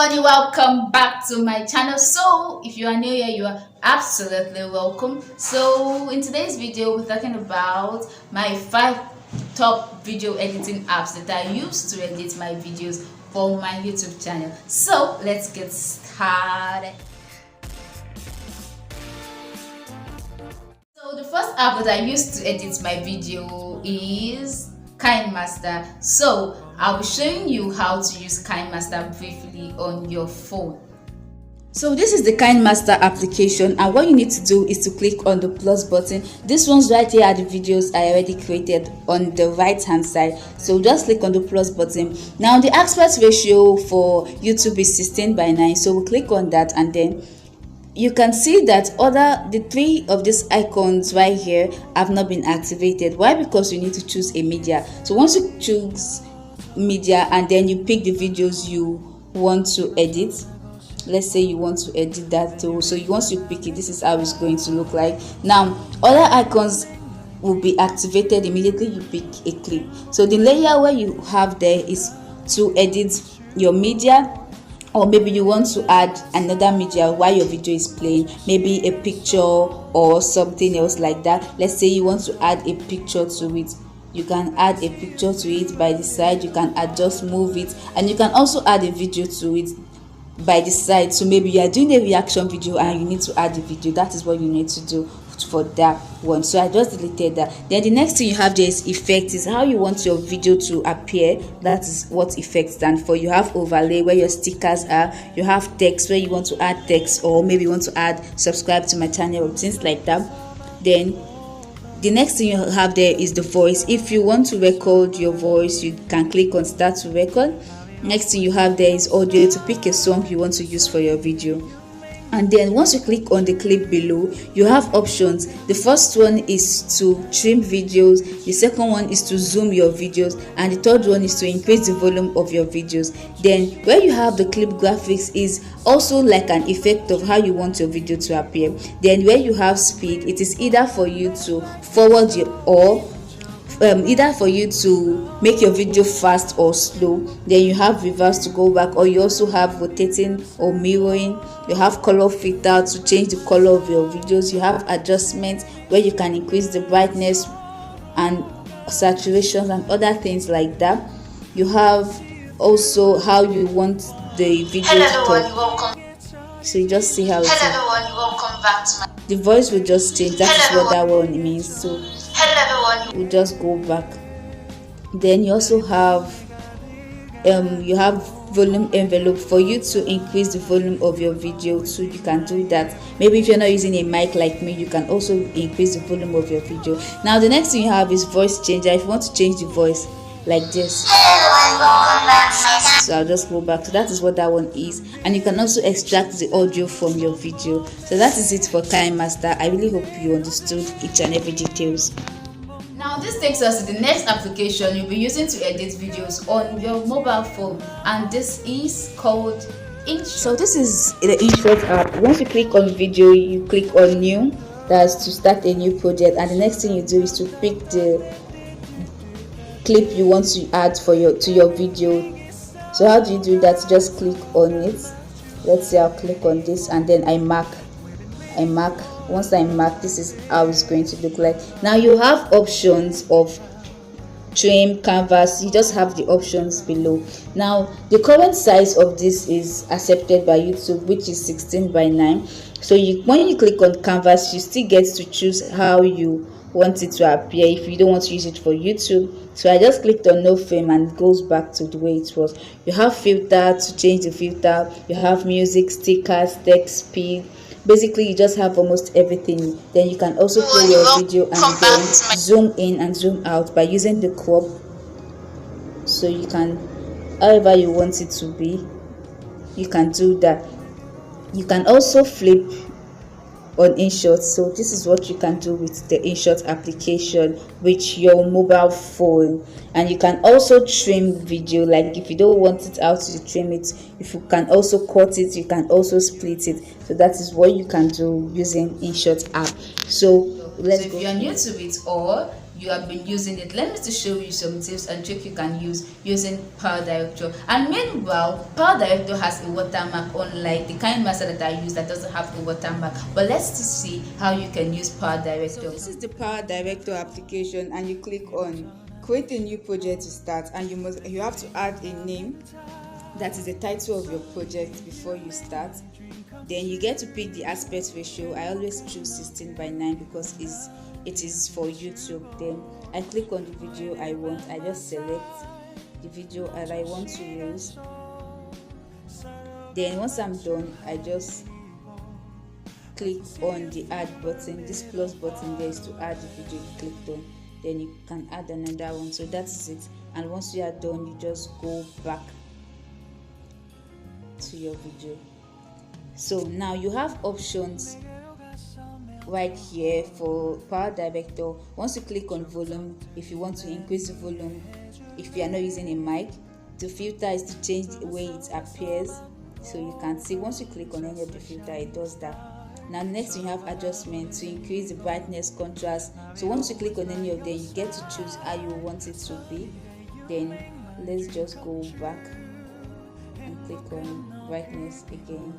everybody, welcome back to my channel. So if you are new here, you are absolutely welcome. So in today's video, we're talking about my 5 top video editing apps that I use to edit my videos for my YouTube channel. So let's get started. So the first app that I use to edit my video is KineMaster. So I'll be showing you how to use KineMaster briefly on your phone. So this is the KineMaster application, and what you need to do is to click on the plus button. This one's right here are the videos I already created on the right hand side. So just click on the plus button. Now the aspect ratio for YouTube is 16:9, so we'll click on that, and then you can see that the 3 of these icons right here have not been activated. Why? Because you need to choose a media. So once you choose media and then you pick the videos you want to edit, let's say you want to edit that too, so once you pick it, this is how it's going to look like. Now other icons will be activated immediately you pick a clip. So the layer where you have there is to edit your media, or maybe you want to add another media while your video is playing, maybe a picture or something else like that. Let's say you want to add a picture to it, you can add a picture to it by the side, you can adjust, move it, and you can also add a video to it by the side. So maybe you are doing a reaction video and you need to add a video. That is what you need to do for that one. So I just deleted that. Then the next thing you have there is effects, is how you want your video to appear. That is what effects stand for. You have overlay where your stickers are, you have text where you want to add text, or maybe you want to add subscribe to my channel or things like that. Then the next thing you have there is the voice. If you want to record your voice, you can click on start to record. Next thing you have there is audio, to pick a song you want to use for your video. And then once you click on the clip below, you have options. The first one is to trim videos, the second one is to zoom your videos, and the third one is to increase the volume of your videos. Then where you have the clip graphics is also like an effect of how you want your video to appear. Then where you have speed, it is either for you to forward or either for you to make your video fast or slow. Then you have reverse to go back, or you also have rotating or mirroring. You have color filter to change the color of your videos. You have adjustment where you can increase the brightness and saturation and other things like that. You have also how you want the video to talk. So you just see how it is. Hello everyone, welcome back to my... The voice will just change. That is what that one means. So we'll just go back. Then you also have volume envelope for you to increase the volume of your video, so you can do that. Maybe if you're not using a mic like me, you can also increase the volume of your video. Now the next thing you have is voice changer. If you want to change the voice like this, so I'll just go back. So that is what that one is, and you can also extract the audio from your video. So that is it for KineMaster. I really hope you understood each and every details. Now this takes us to the next application you'll be using to edit videos on your mobile phone, and this is called InShot. So this is the InShot app. Once you click on video, you click on new, that's to start a new project, and the next thing you do is to pick the clip you want to add to your video. So how do you do that? Just click on it. Let's say I'll click on this, and then I mark. Once I mark, this is how it's going to look like. Now you have options of trim, canvas. You just have the options below. Now the current size of this is accepted by YouTube, which is 16:9. So when you click on canvas, you still get to choose how you want it to appear if you don't want to use it for YouTube. So I just clicked on no frame and it goes back to the way it was. You have filter to change the filter. You have music, stickers, text, speed. Basically you just have almost everything. Then you can also play your video and then zoom in and zoom out by using the crop. So you can, however you want it to be, you can do that. You can also flip on InShot. So this is what you can do with the InShot application with your mobile phone. And you can also trim video, like if you don't want it out, you trim it. If you can also cut it, you can also split it. So that is what you can do using InShot app. So let's go. If you're new to it, or you have been using it, let me to show you some tips and tricks you can use using Power Director. And meanwhile, Power Director has a watermark, unlike the KineMaster that I use that doesn't have a watermark. But let's just see how you can use Power Director. So this is the Power Director application, and you click on create a new project to start, and you have to add a name that is the title of your project before you start. Then you get to pick the aspect ratio. I always choose 16:9 because it is for YouTube. Then I click on the video I want. I just select the video that I want to use. Then once I'm done, I just click on the add button. This plus button there is to add the video you clicked on. Then you can add another one. So that's it. And once you are done, you just go back to your video. So now you have options right here for Power Director. Once you click on volume, if you want to increase the volume, if you are not using a mic, the filter is to change the way it appears, so you can see once you click on any of the filter, it does that. Now next you have adjustment to increase the brightness, contrast. So once you click on any of them, you get to choose how you want it to be. Then let's just go back and click on brightness again.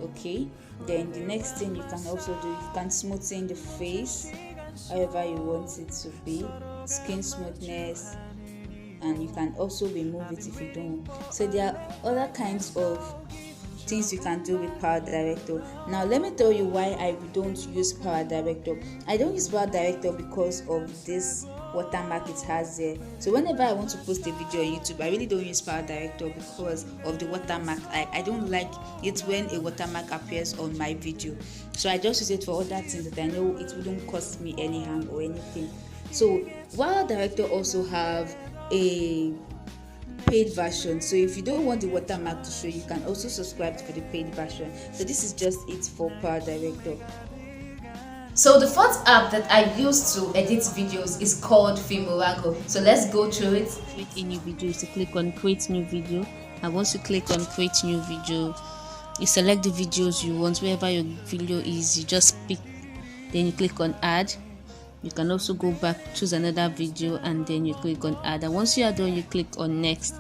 Okay, then the next thing you can also do, you can smoothen the face however you want it to be, skin smoothness, and you can also remove it if you don't. So there are other kinds of things you can do with Power Director. Now let me tell you why I don't use Power Director. I don't use Power Director because of this watermark it has there. So whenever I want to post a video on YouTube, I really don't use Power Director because of the watermark. I don't like it when a watermark appears on my video. So I just use it for other things that I know it wouldn't cost me any harm or anything. So Power Director also have a paid version. So if you don't want the watermark to show, you can also subscribe for the paid version. So this is just it for Power Director. So the fourth app that I use to edit videos is called Filmora. So let's go through it. Create a new video is to click on create new video, and once you click on create new video, you select the videos you want. Wherever your video is, you just pick, then you click on add. You can also go back, choose another video, and then you click on add, and once you are done, you click on next.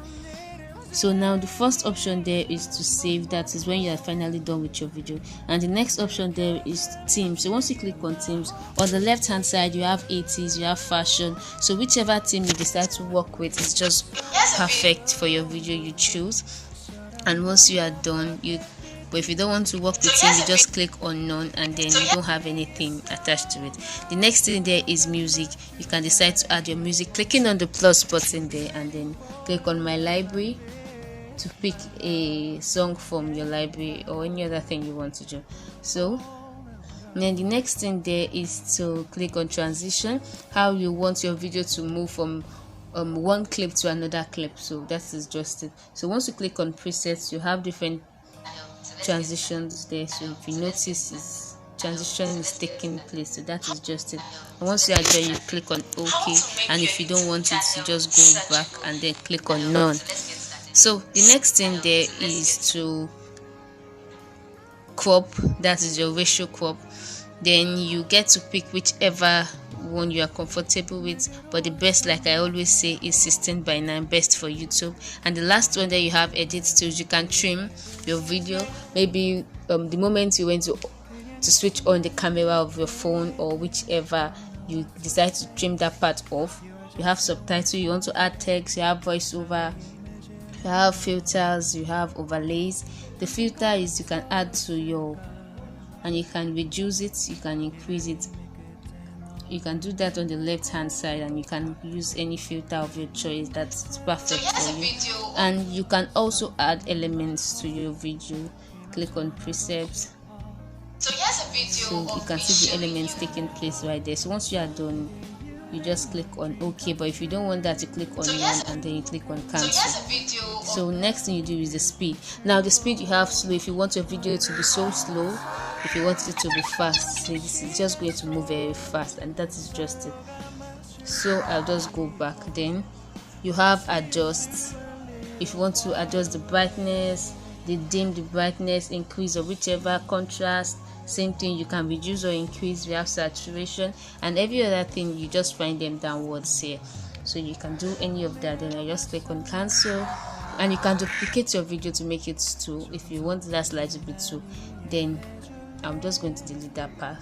So now the first option there is to save. That is when you are finally done with your video. And the next option there is themes. So once you click on themes, on the left hand side you have 80s, you have fashion. So whichever theme you decide to work with is just perfect for your video you choose. And once you are done, but if you don't want to work with theme, you just click on none, and then you don't have anything attached to it. The next thing there is music. You can decide to add your music, clicking on the plus button there, and then click on my library to pick a song from your library or any other thing you want to do. So then the next thing there is to click on transition, how you want your video to move from one clip to another clip. So that is just it. So once you click on presets, you have different transitions there. So if you notice, transition is taking place, so that is just it. And once you are there, you click on OK, and if you don't want it, you just go back and then click on none. So the next thing there is to crop, that is your ratio crop. Then you get to pick whichever one you are comfortable with, but the best, like I always say, is 16:9, best for YouTube. And the last one that you have edit tools. You can trim your video, maybe the moment you went to switch on the camera of your phone, or whichever you decide to trim that part off. You have subtitles, you want to add text, you have voiceover, you have filters, you have overlays. The filter is you can add to your, and you can reduce it, you can increase it. You can do that on the left hand side, and you can use any filter of your choice that's perfect for you. And you can also add elements to your video. Click on presets, so you can see the elements taking place right there. So once you are done, you just click on OK. But if you don't want that, you click on none, and then you click on cancel. So next thing you do is the speed. Now the speed you have slow. If you want your video to be so slow, if you want it to be fast, so this is just going to move very fast, and that is just it. So I'll just go back. Then you have adjust. If you want to adjust the brightness, the dim, the brightness, increase, or whichever, contrast, Same thing, you can reduce or increase. We have saturation and every other thing. You just find them downwards here, so you can do any of that. Then I just click on cancel, and you can duplicate your video to make it 2. If you want that slightly bit 2, then I'm just going to delete that part.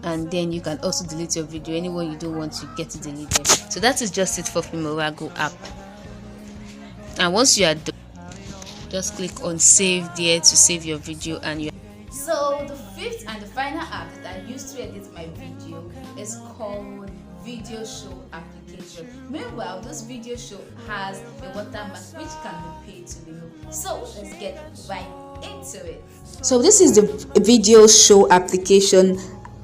And then you can also delete your video. Anyone you don't want to get it deleted. So that is just it for Filmorago app. And once you are done, just click on save there to save your video, and you. So the fifth and the final app that I use to edit my video is called Video Show application. Meanwhile, this Video Show has a watermark which can be paid to remove. So let's get right into it. So this is the Video Show application,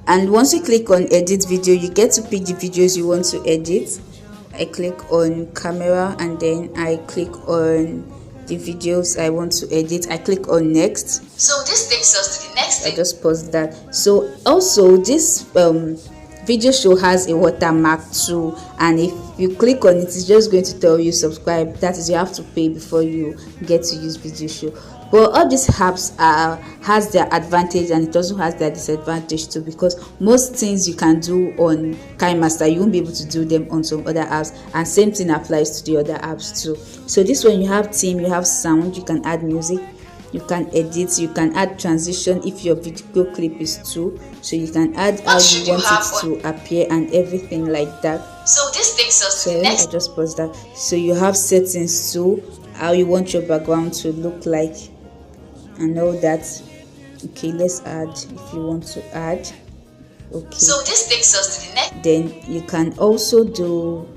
and once you click on edit video, you get to pick the videos you want to edit. I click on camera, and then I click on the videos I want to edit. I click on next. So this takes us to the next thing. I just pause that. So also this Video Show has a watermark too, and if you click on it, it's just going to tell you subscribe. That is, you have to pay before you get to use Video Show. But all these apps has their advantage, and it also has their disadvantage too, because most things you can do on KineMaster, you won't be able to do them on some other apps, and same thing applies to the other apps too. So this one, you have theme, you have sound, you can add music, you can edit, you can add transition if your video clip is 2, so you can add how you want it to appear and everything like that. So this takes us to the next. I just pause that. So you have settings too, how you want your background to look like and all that. Okay, let's add if you want to add. Okay, so this takes us to the next. Then you can also do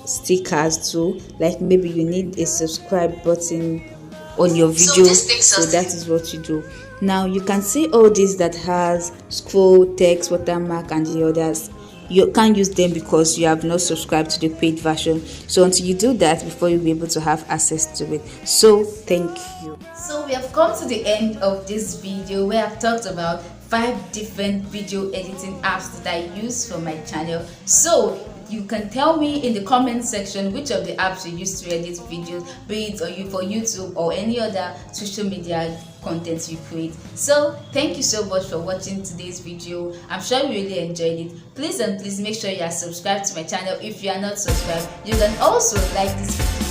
stickers too, like maybe you need a subscribe button on your video, so that is what you do. Now you can see all this that has scroll, text, watermark and the others. You can't use them because you have not subscribed to the paid version. So until you do that, before you'll be able to have access to it. So thank you. So we have come to the end of this video where I've talked about 5 different video editing apps that I use for my channel. So you can tell me in the comment section which of the apps you use to edit videos, be it for YouTube or any other social media content you create. So thank you so much for watching today's video. I'm sure you really enjoyed it. Please make sure you are subscribed to my channel. If you are not subscribed, you can also like this video